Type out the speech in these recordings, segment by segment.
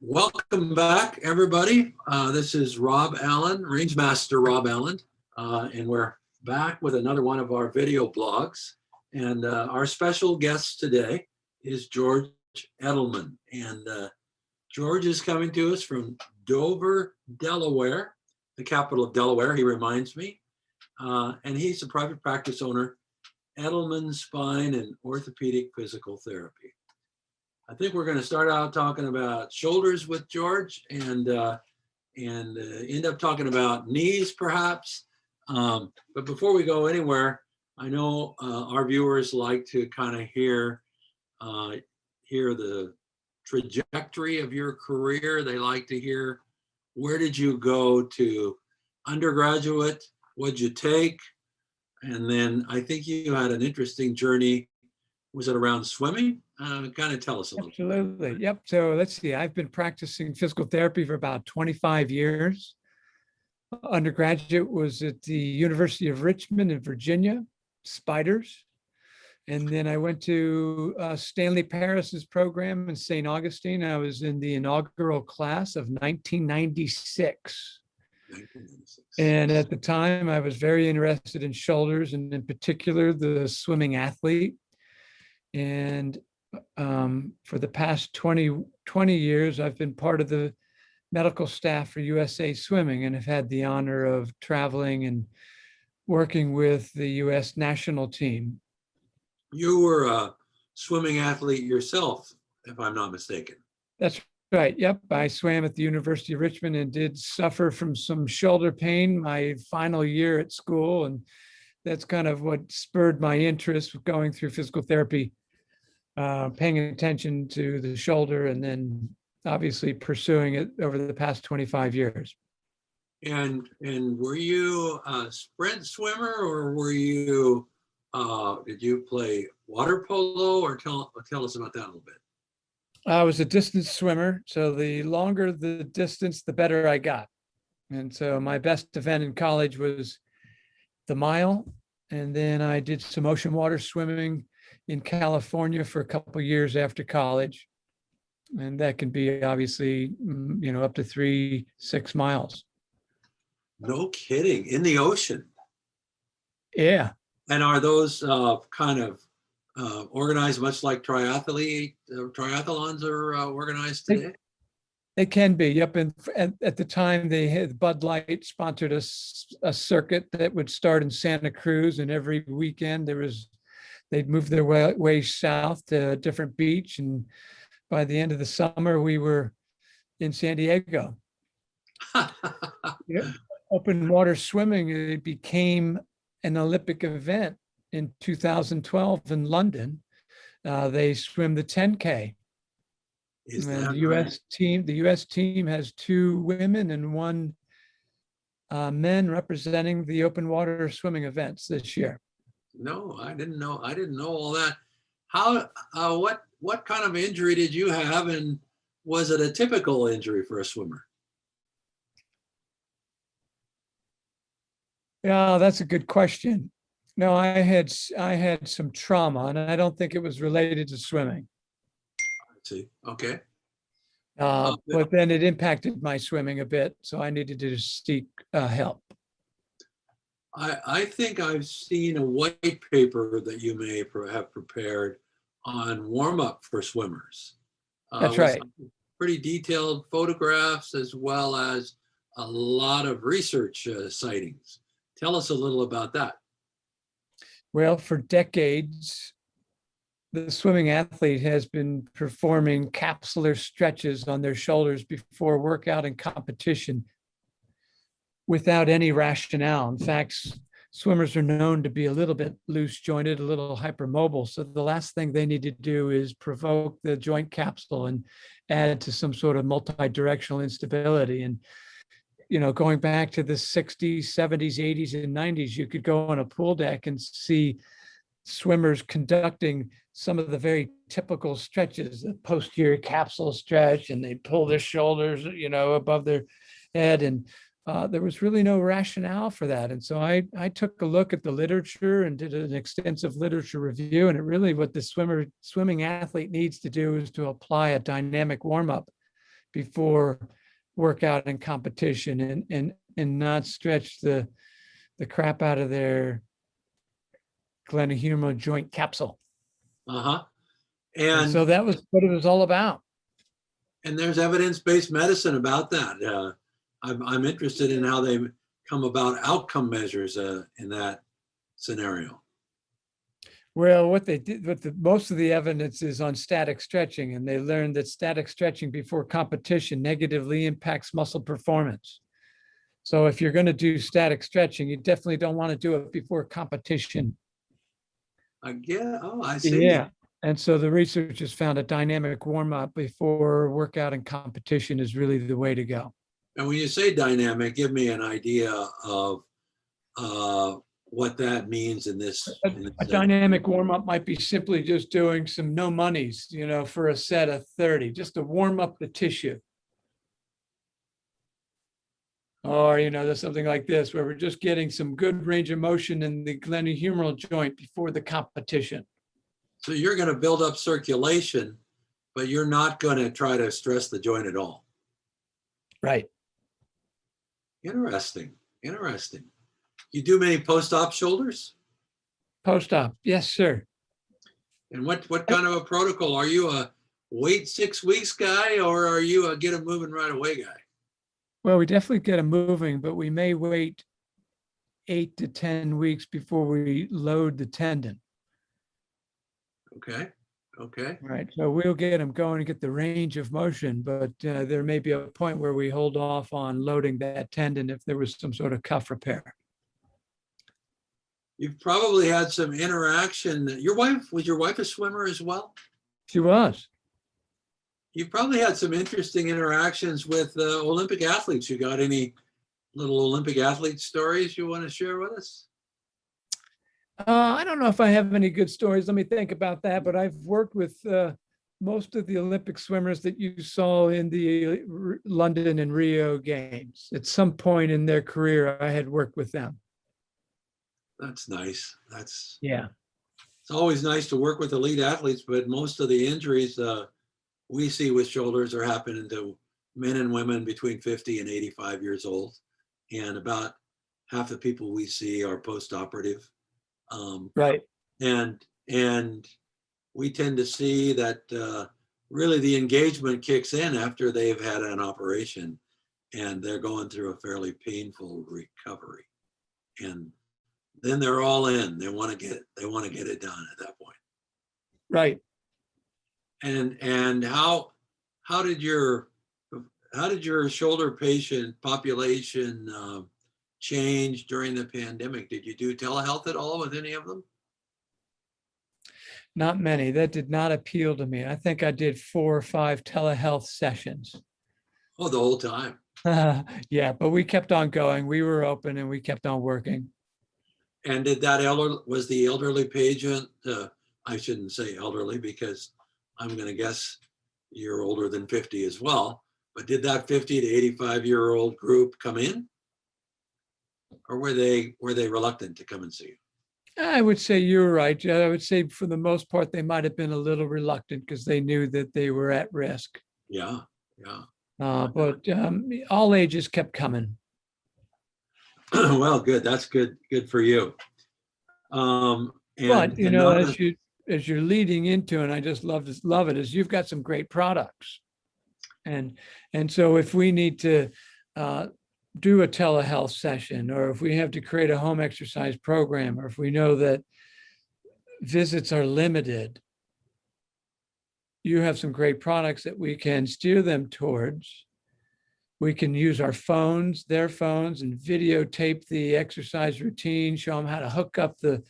Welcome back, everybody. This is Rob Allen, RangeMaster Rob Allen, and we're back with another one of our video blogs. And our special guest today is George Edelman. And George is coming to us from Dover, Delaware, the capital of Delaware, he reminds me. And he's a private practice owner, Edelman Spine and Orthopaedic Physical Therapy. I think we're going to start out talking about shoulders with George and end up talking about knees perhaps. But before we go anywhere, I know our viewers like to kind of hear the trajectory of your career. They like to hear, where did you go to undergraduate? What'd you take? And then I think you had an interesting journey. Was it around swimming? Kind of tell us a little. Absolutely. Yep. So let's see. I've been practicing physical therapy for about 25 years. Undergraduate was at the University of Richmond in Virginia, Spiders. And then I went to Stanley Paris's program in St. Augustine. I was in the inaugural class of 1996. And at the time, I was very interested in shoulders and in particular, the swimming athlete. And for the past 20 years, I've been part of the medical staff for USA Swimming and have had the honor of traveling and working with the US national team. You were a swimming athlete yourself, if I'm not mistaken. That's right. Yep. I swam at the University of Richmond and did suffer from some shoulder pain my final year at school. And that's kind of what spurred my interest with going through physical therapy. Paying attention to the shoulder and then obviously pursuing it over the past 25 years. And were you a sprint swimmer or were you, did you play water polo or tell us about that a little bit? I was a distance swimmer. So the longer the distance, the better I got. And so my best event in college was the mile. And then I did some ocean water swimming in California for a couple of years after college. And that can be obviously, up to 3-6 miles. No kidding, in the ocean. Yeah. And are those kind of organized much like triathlons are organized today? They can be. Yep. And at the time, they had Bud Light sponsored a circuit that would start in Santa Cruz, and every weekend they'd move their way south to a different beach. And by the end of the summer, we were in San Diego. Yep. Open water swimming, it became an Olympic event in 2012 in London. They swim the 10K. And the US team has 2 women and 1 men representing the open water swimming events this year. No, I didn't know all that. How, what kind of injury did you have, and was it a typical injury for a swimmer? Yeah, that's a good question. No, I had some trauma, and I don't think it was related to swimming. I see. Okay. But then it impacted my swimming a bit, so I needed to seek help. I think I've seen a white paper that you may have prepared on warm-up for swimmers. That's right. Pretty detailed photographs as well as a lot of research sightings. Tell us a little about that. Well, for decades, the swimming athlete has been performing capsular stretches on their shoulders before workout and competition without any rationale. In fact, swimmers are known to be a little bit loose jointed, a little hypermobile. So the last thing they need to do is provoke the joint capsule and add to some sort of multi-directional instability. And, going back to the 60s, 70s, 80s, and 90s, you could go on a pool deck and see swimmers conducting some of the very typical stretches, the posterior capsule stretch, and they pull their shoulders, above their head. And there was really no rationale for that. And so I took a look at the literature and did an extensive literature review. And it really what the swimming athlete needs to do is to apply a dynamic warm-up before workout and competition, and not stretch the crap out of their glenohumeral joint capsule. Uh-huh. And so that was what it was all about. And there's evidence-based medicine about that. I'm interested in how they come about outcome measures in that scenario. Well, what they did, most of the evidence is on static stretching, and they learned that static stretching before competition negatively impacts muscle performance. So if you're going to do static stretching, you definitely don't want to do it before competition. I see. Yeah. And so the researchers found a dynamic warm-up before workout and competition is really the way to go. And when you say dynamic, give me an idea of what that means in this. A dynamic warm-up might be simply just doing some no monies, for a set of 30, just to warm up the tissue. Or, there's something like this, where we're just getting some good range of motion in the glenohumeral joint before the competition. So you're going to build up circulation, but you're not going to try to stress the joint at all. Right. Interesting. You do many post-op shoulders? Post-op, yes, sir. And what kind of a protocol? Are you a wait 6 weeks guy, or are you a get them moving right away guy? Well, we definitely get them moving, but we may wait 8 to 10 weeks before we load the tendon. Okay. Right. So we'll get them going and get the range of motion, but there may be a point where we hold off on loading that tendon if there was some sort of cuff repair. You've probably had some interaction. Was your wife a swimmer as well? She was. You've probably had some interesting interactions with Olympic athletes. You got any little Olympic athlete stories you want to share with us? I don't know if I have any good stories. Let me think about that. But I've worked with most of the Olympic swimmers that you saw in the London and Rio games. At some point in their career, I had worked with them. That's nice. Yeah. It's always nice to work with elite athletes, but most of the injuries we see with shoulders are happening to men and women between 50 and 85 years old. And about half the people we see are post-operative. Right. And we tend to see that really the engagement kicks in after they've had an operation and they're going through a fairly painful recovery. And then they're all in. They want to get it done at that point. Right. And how did your shoulder patient population change during the pandemic? Did you do telehealth at all with any of them? Not many. That did not appeal to me. I think I did 4 or 5 telehealth sessions. Oh, the whole time. Yeah, but we kept on going. We were open and we kept on working. And was the elderly patient, I shouldn't say elderly because I'm going to guess you're older than 50 as well, but did that 50 to 85-year-old group come in? Or were they reluctant to come and see you? I would say you're right. I would say for the most part, they might have been a little reluctant because they knew that they were at risk. Yeah. But all ages kept coming. Well, good. That's good for you. But as you're leading into, and I just love it, is you've got some great products, and so if we need to do a telehealth session, or if we have to create a home exercise program, or if we know that visits are limited, you have some great products that we can steer them towards. We can use our phones, their phones, and videotape the exercise routine, show them how to hook up the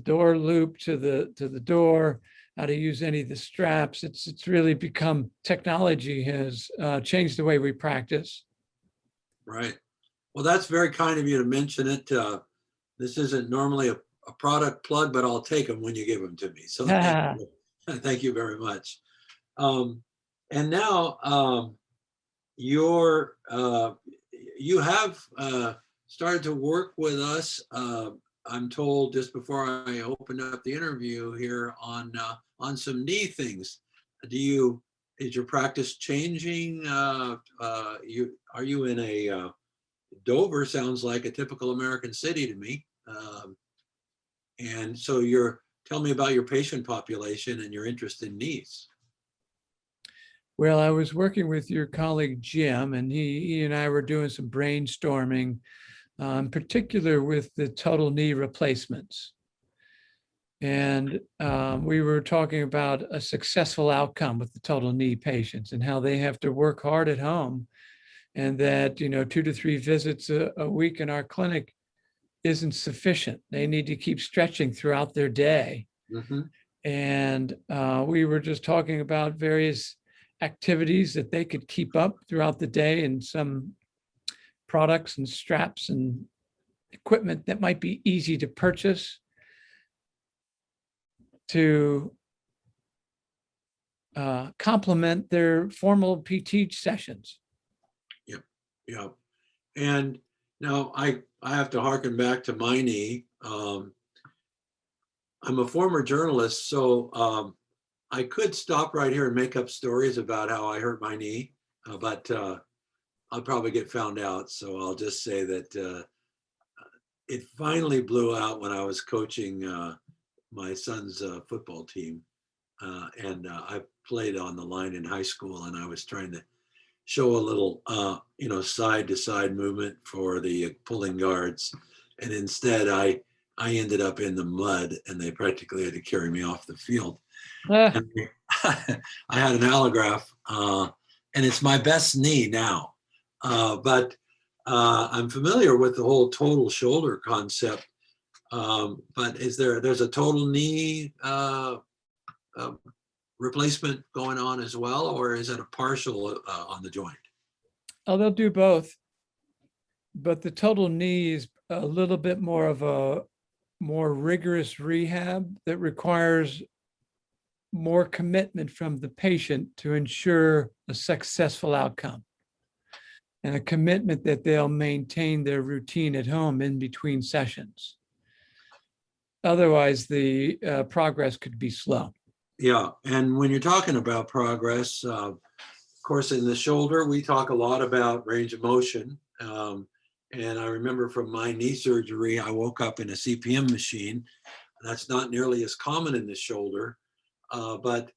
door loop to the door, how to use any of the straps. It's really become, technology has changed the way we practice. Right. Well, that's very kind of you to mention it. This isn't normally a product plug, but I'll take them when you give them to me. So thank you very much. And now you have started to work with us. I'm told just before I opened up the interview here on some knee things. Do you is your practice changing? Are you in a Dover? Sounds like a typical American city to me. And so tell me about your patient population and your interest in knees. Well, I was working with your colleague Jim, and he and I were doing some brainstorming, in particular with the total knee replacements. And we were talking about a successful outcome with the total knee patients and how they have to work hard at home, and that 2 to 3 visits a week in our clinic isn't sufficient. They need to keep stretching throughout their day. Mm-hmm. And we were just talking about various activities that they could keep up throughout the day, and some products and straps and equipment that might be easy to purchase to complement their formal PT sessions. Yeah. And now I have to harken back to my knee. I'm a former journalist, so I could stop right here and make up stories about how I hurt my knee, but I'll probably get found out. So I'll just say that it finally blew out when I was coaching my son's football team. And I played on the line in high school, and I was trying to show a little, side to side movement for the pulling guards. And instead I ended up in the mud, and they practically had to carry me off the field. And I had an allograft, and it's my best knee now. But I'm familiar with the whole total shoulder concept. But there's a total knee replacement going on as well, or is it a partial on the joint? Oh, they'll do both. But the total knee is a little bit more of a more rigorous rehab that requires more commitment from the patient to ensure a successful outcome, and a commitment that they'll maintain their routine at home in between sessions. Otherwise, the progress could be slow. Yeah, and when you're talking about progress, of course, in the shoulder, we talk a lot about range of motion. And I remember from my knee surgery, I woke up in a CPM machine. That's not nearly as common in the shoulder. But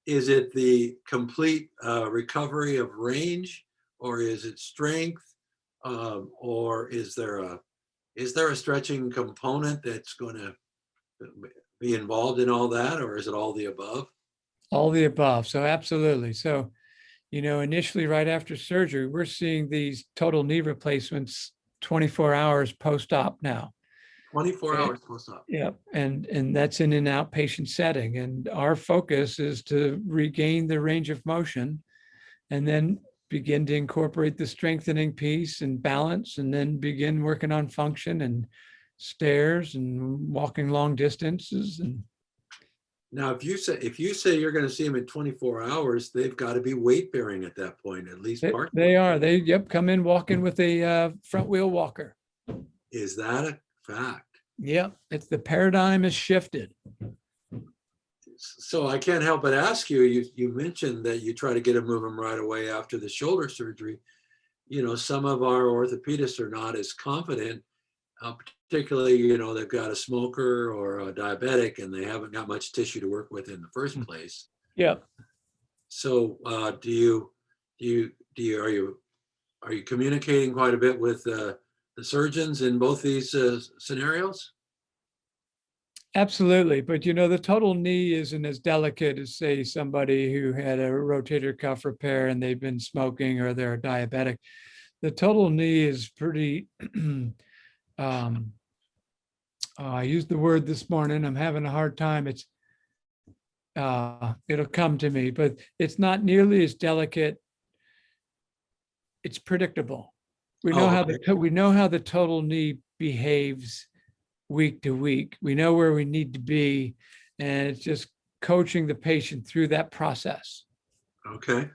is it the complete recovery of range, or is it strength, or is there a stretching component that's going to be involved in all that, or is it all the above? All the above. So absolutely. So, initially right after surgery, we're seeing these total knee replacements 24 hours post-op now. 24 hours post-op. Yeah, and that's in an outpatient setting. And our focus is to regain the range of motion, and then begin to incorporate the strengthening piece and balance, and then begin working on function and stairs and walking long distances. And now, if you say you're going to see them in 24 hours, they've got to be weight bearing at that point, at least part. They are. They come in walking with a front wheel walker. Is that a fact? Yep, it's the paradigm has shifted. So I can't help but ask you. You mentioned that you try to get them moving right away after the shoulder surgery. Some of our orthopedists are not as confident. Particularly, they've got a smoker or a diabetic, and they haven't got much tissue to work with in the first place. Yeah. So, are you communicating quite a bit with the surgeons in both these scenarios? Absolutely, but the total knee isn't as delicate as, say, somebody who had a rotator cuff repair and they've been smoking, or they're a diabetic. The total knee is pretty. I used the word this morning. I'm having a hard time. It'll come to me, but it's not nearly as delicate. It's predictable. We know how the total knee behaves week to week. We know where we need to be, and it's just coaching the patient through that process. Okay.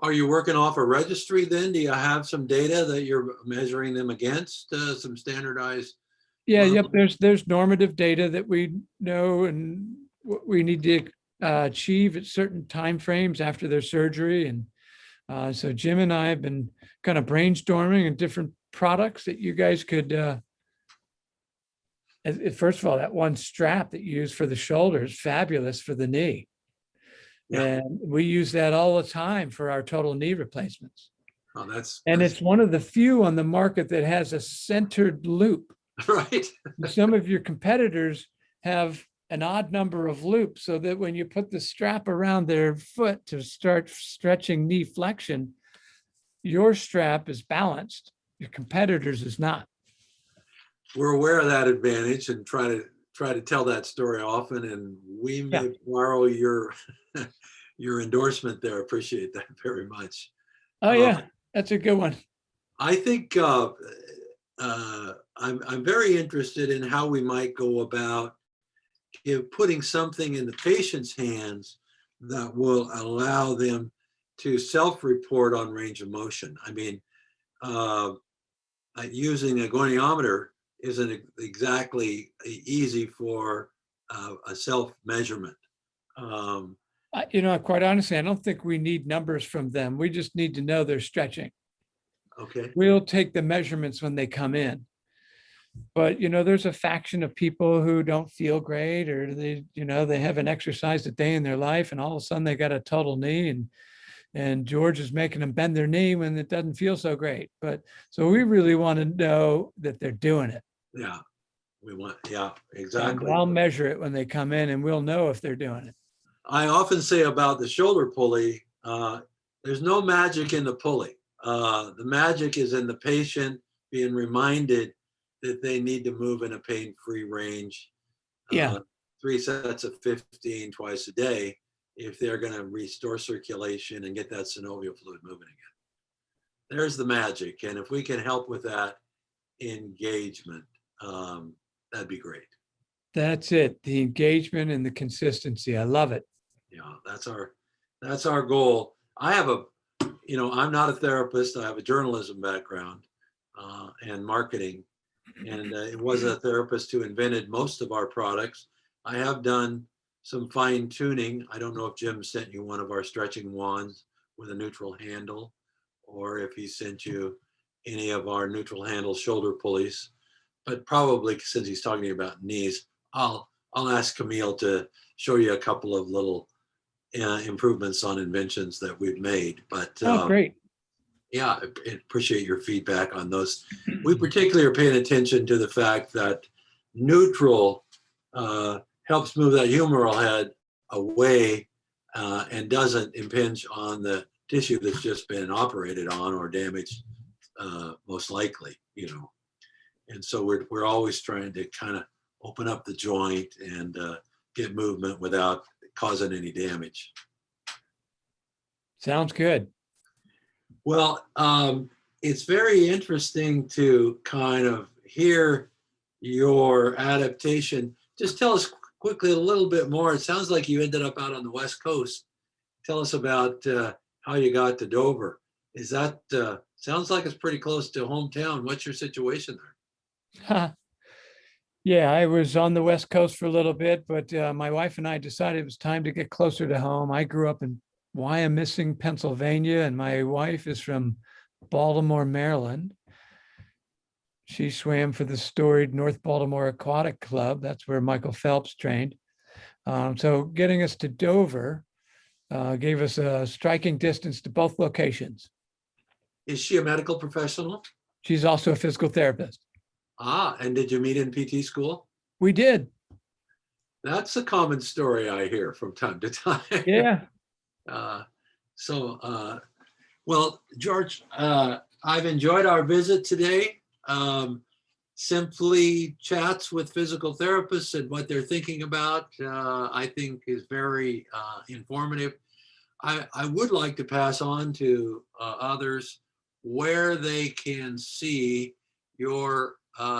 Are you working off a registry then? Do you have some data that you're measuring them against, some standardized? Yeah, yep. There's normative data that we know, and we need to achieve at certain timeframes after their surgery. And so Jim and I have been kind of brainstorming in different products that you guys could, first of all, that one strap that you use for the shoulder is fabulous for the knee. Yeah. And we use that all the time for our total knee replacements. Oh, And it's one of the few on the market that has a centered loop. right. Some of your competitors have an odd number of loops so that when you put the strap around their foot to start stretching knee flexion, your strap is balanced, your competitors is not. We're aware of that advantage and try to tell that story often, and we may borrow your your endorsement there. Appreciate that very much. Oh yeah, that's a good one. I think I'm very interested in how we might go about putting something in the patient's hands that will allow them to self-report on range of motion. I mean, using a goniometer isn't exactly easy for a self-measurement. Quite honestly, I don't think we need numbers from them. We just need to know they're stretching. Okay. We'll take the measurements when they come in. But, there's a faction of people who don't feel great, or they haven't exercised a day in their life, and all of a sudden they got a total knee, and George is making them bend their knee when it doesn't feel so great. But so we really want to know that they're doing it. Yeah, exactly. And I'll measure it when they come in, and we'll know if they're doing it. I often say about the shoulder pulley, there's no magic in the pulley. The magic is in the patient being reminded that they need to move in a pain-free range. 3 sets of 15 twice a day if they're going to restore circulation and get that synovial fluid moving again. There's the magic. And if we can help with that engagement, that'd be great. That's it. The engagement and the consistency. I love it. Yeah, that's our goal. I'm not a therapist. I have a journalism background and marketing. And it was a therapist who invented most of our products. I have done some fine tuning. I don't know if Jim sent you one of our stretching wands with a neutral handle, or if he sent you any of our neutral handle shoulder pulleys. But probably, since he's talking about knees, I'll ask Camille to show you a couple of little improvements on inventions that we've made. But great. Yeah, I appreciate your feedback on those. We particularly are paying attention to the fact that neutral helps move that humeral head away and doesn't impinge on the tissue that's just been operated on or damaged, most likely, And so we're always trying to kind of open up the joint and get movement without causing any damage. Sounds good. Well, it's very interesting to kind of hear your adaptation. Just tell us quickly a little bit more. It sounds like you ended up out on the West Coast. Tell us about how you got to Dover. Is that, sounds like it's pretty close to hometown. What's your situation there? Yeah, I was on the West Coast for a little bit, but my wife and I decided it was time to get closer to home. I grew up in Wyomissing, Pennsylvania, and my wife is from Baltimore, Maryland. She swam for the storied North Baltimore Aquatic Club. That's where Michael Phelps trained. So getting us to Dover gave us a striking distance to both locations. Is she a medical professional? She's also a physical therapist. And did you meet in PT school? We did. That's a common story I hear from time to time. Yeah. Well, George, I've enjoyed our visit today. Simply chats with physical therapists and what they're thinking about, I think is very informative. I would like to pass on to others where they can see your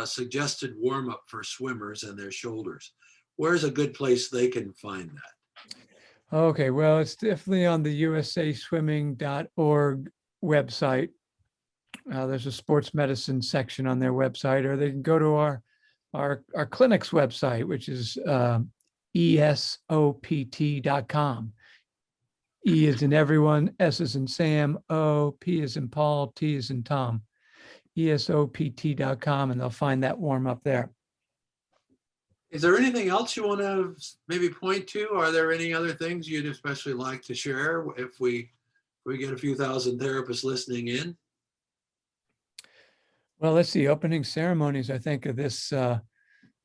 suggested warm-up for swimmers and their shoulders. Where's a good place they can find that? Okay, well, it's definitely on the usaswimming.org website. There's a sports medicine section on their website, or they can go to our clinic's website, which is esopt.com. E is in everyone, S is in Sam, O, P is in Paul, T is in Tom. esopt.com, and they'll find that warm up there. Is there anything else you want to maybe point to? Are there any other things you'd especially like to share if we get a few thousand therapists listening in? Well, let's see, opening ceremonies, I think of this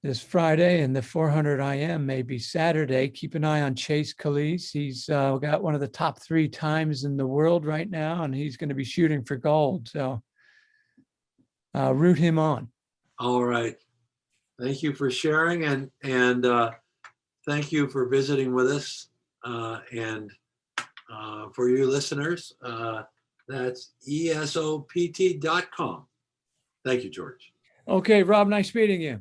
this Friday, and the 400 IM may be Saturday. Keep an eye on Chase Calise. He's got one of the top 3 times in the world right now, and he's going to be shooting for gold. So root him on. All right. Thank you for sharing, and thank you for visiting with us. And for you listeners, that's esopt.com. Thank you, George. Okay, Rob, nice meeting you.